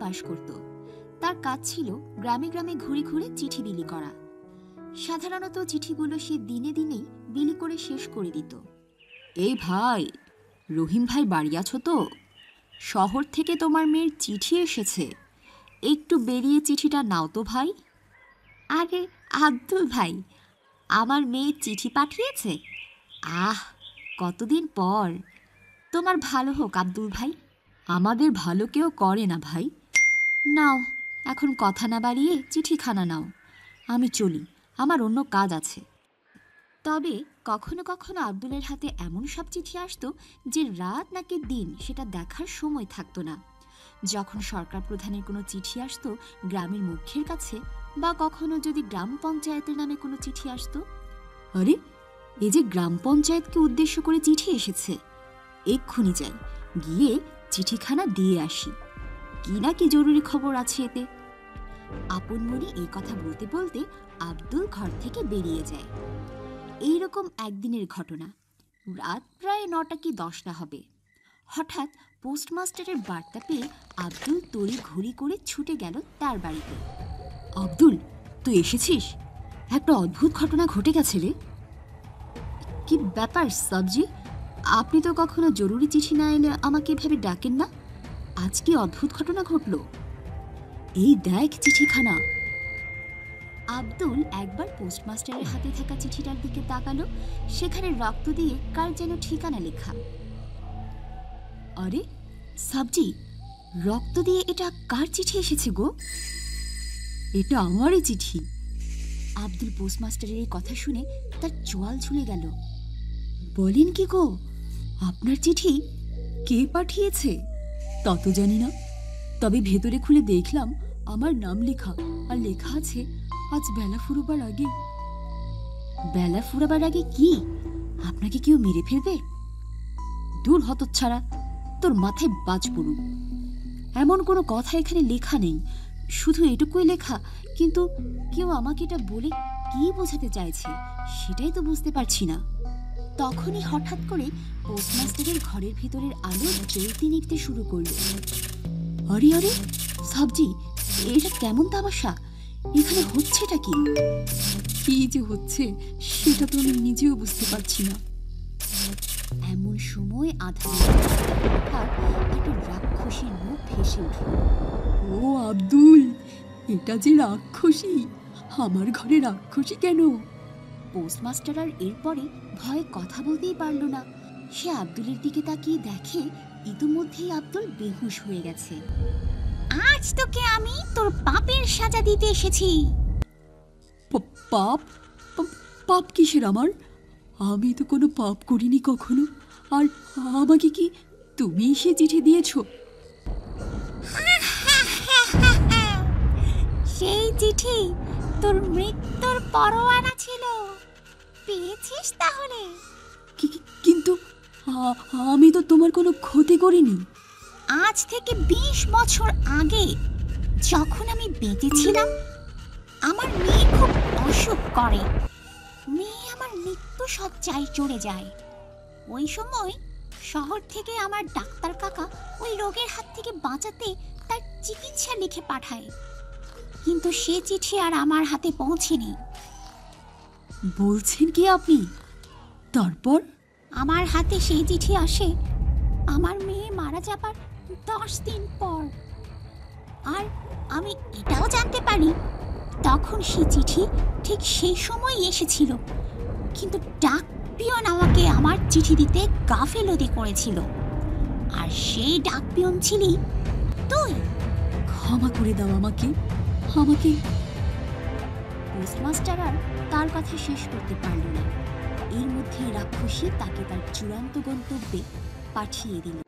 বাস করত। তার কাজ ছিল গ্রামে গ্রামে ঘুরে ঘুরে চিঠি বিলি করা। সাধারণত চিঠিগুলো সে দিনে দিনেই বিলি করে শেষ করে দিত। এই ভাই, রহিম ভাই বাড়ি আছো তো? শহর থেকে তোমার মেয়ের চিঠি এসেছে, একটু বেরিয়ে চিঠিটা নাও তো ভাই। আরে আব্দুল ভাই, আমার মেয়ে চিঠি পাঠিয়েছে? আহ, কতদিন পর। তোমার ভালো হোক আব্দুল ভাই। আমাদের ভালো কেউ করে না ভাই। নাও, এখন কথা না বাড়িয়ে চিঠিখানা নাও, আমি চলি, আমার অন্য কাজ আছে। তবে কখনো কখনো আব্দুলের হাতে এমন সব চিঠি আসতো যে রাত নাকি দিন সেটা দেখার সময় থাকতো না। যখন সরকার প্রধানের কোনো চিঠি আসতো গ্রামের মুখ্যের কাছে, বা কখনো যদি গ্রাম পঞ্চায়েতের নামে কোনো চিঠি আসতো, আরে এই যে গ্রাম পঞ্চায়েতকে উদ্দেশ্য করে চিঠি এসেছে, এক্ষুনি যাই, গিয়ে চিঠিখানা দিয়ে আসি, কি না কি জরুরি খবর আছে এতে। আপন মনে এই কথা বলতে বলতে আব্দুল ঘর থেকে বেরিয়ে যায়। এইরকম একদিনের ঘটনা। রাত প্রায় 9টা কি 10টা হবে। হঠাৎ পোস্টমাস্টারের বার্তা পেয়ে আব্দুল তড়ি ঘড়ি করে ছুটে গেল তার বাড়িতে। আব্দুল, তুই এসেছিস? একটা অদ্ভুত ঘটনা ঘটে গেছে রে। কি ব্যাপার সাবজি? আপনি তো কখনো জরুরি চিঠি না এলে আমাকে এভাবে ডাকেন না, আজ কি অদ্ভুত ঘটনা ঘটল? এই দেখ চিঠিখানা। আব্দুল একবার পোস্টমাস্টারের হাতে থাকা চিঠিটার দিকে তাকালো। সেখানে রক্ত দিয়ে কার যেন ঠিকানা লেখা। আরে সাবজি, রক্ত দিয়ে এটা কার চিঠি এসেছে গো? এটা আমারই চিঠি। আব্দুল পোস্টমাস্টারের এই কথা শুনে তার চোয়াল ঝুলে গেল। বলেন কি গো, আপনার চিঠি কে পাঠিয়েছে? তা তো জানি না, তবে ভেতরে খুলে দেখলাম আমার নাম লেখা, আর লেখা আছে আজ বেলা ফুরোবার আগে। বেলা ফুরাবার আগে কি? আপনাকে কেউ মেরে ফেলবে? দূর হতচ্ছাড়া, তোর মাথায় বাজ পড়ুক। এমন কোনো কথা এখানে লেখা নেই, শুধু এটুকুই লেখা, কিন্তু কেউ আমাকে এটা বলে কি বোঝাতে চাইছে সেটাই তো বুঝতে পারছি না। তখনই হঠাৎ করে পোস্টমাস্টারের ঘরের ভিতরের আলো জ্বলতে নিভতে শুরু করলো। আরে আরে সাবজি, এটা কেমন তামাশা? এখানে হচ্ছেটা কি? কি যে হচ্ছে সেটা তো আমি নিজেও বুঝতে পারছি না। এমন সময় আধার একটা রাক্ষসীর মুখ ভেসে উঠল। ও আব্দুল, এটা যে রাক্ষসী! আমার ঘরে রাক্ষসী কেন? পোস্টমাস্টার আর এরপরে ভয়ে কথা বলতেই পারল না। সে আব্দুলের দিকে তাকিয়ে দেখে ইতিমধ্যেই আব্দুল বেহুশ হয়ে গেছে। আজ তোকে আমি তোর পাপের সাজা দিতে এসেছি। পাপ? পাপ কিসের আমার? আমি তো কোনো পাপ করিনি কখনো। আর আমাকে কি তুমি সে চিঠি দিয়েছো? সেই চিঠি তোর মৃত্যুর পরোয়ানা ছিল, পেয়েছিস তাহলে? কিন্তু আমি তো তোমার কোনো ক্ষতি করিনি। আজ থেকে 20 বছর আগে যখন আমি বেঁচে ছিলাম, আমার মেয়ে খুব অসুখ করে। মেয়ে আমার মৃত্যু শয্যায় চলে যায়। ওই সময় শহর থেকে আমার ডাক্তার কাকা ওই রোগের হাত থেকে বাঁচাতে তার চিকিৎসা লিখে পাঠায়, কিন্তু সে চিঠি আর আমার হাতে পৌঁছেনি। বলছেন কি আপনি? তারপর আমার হাতে সেই চিঠি আসে আমার মেয়ে মারা যাবার 10 দিন পর। আর আমি এটাও জানতে পারি তখন সেই চিঠি ঠিক সেই সময় এসেছিল, কিন্তু ডাক পিয়ন আমাকে আমার চিঠি দিতে গাফেলতি করেছিল, আর সেই ডাক পিয়ন ছিলি তুই। ক্ষমা করে দাও আমাকে। পোস্টমাস্টার আর তার কথা শেষ করতে পারল না। এর মধ্যে রাক্ষসী তাকে তার চূড়ান্ত গন্তব্যে পাঠিয়ে দিল।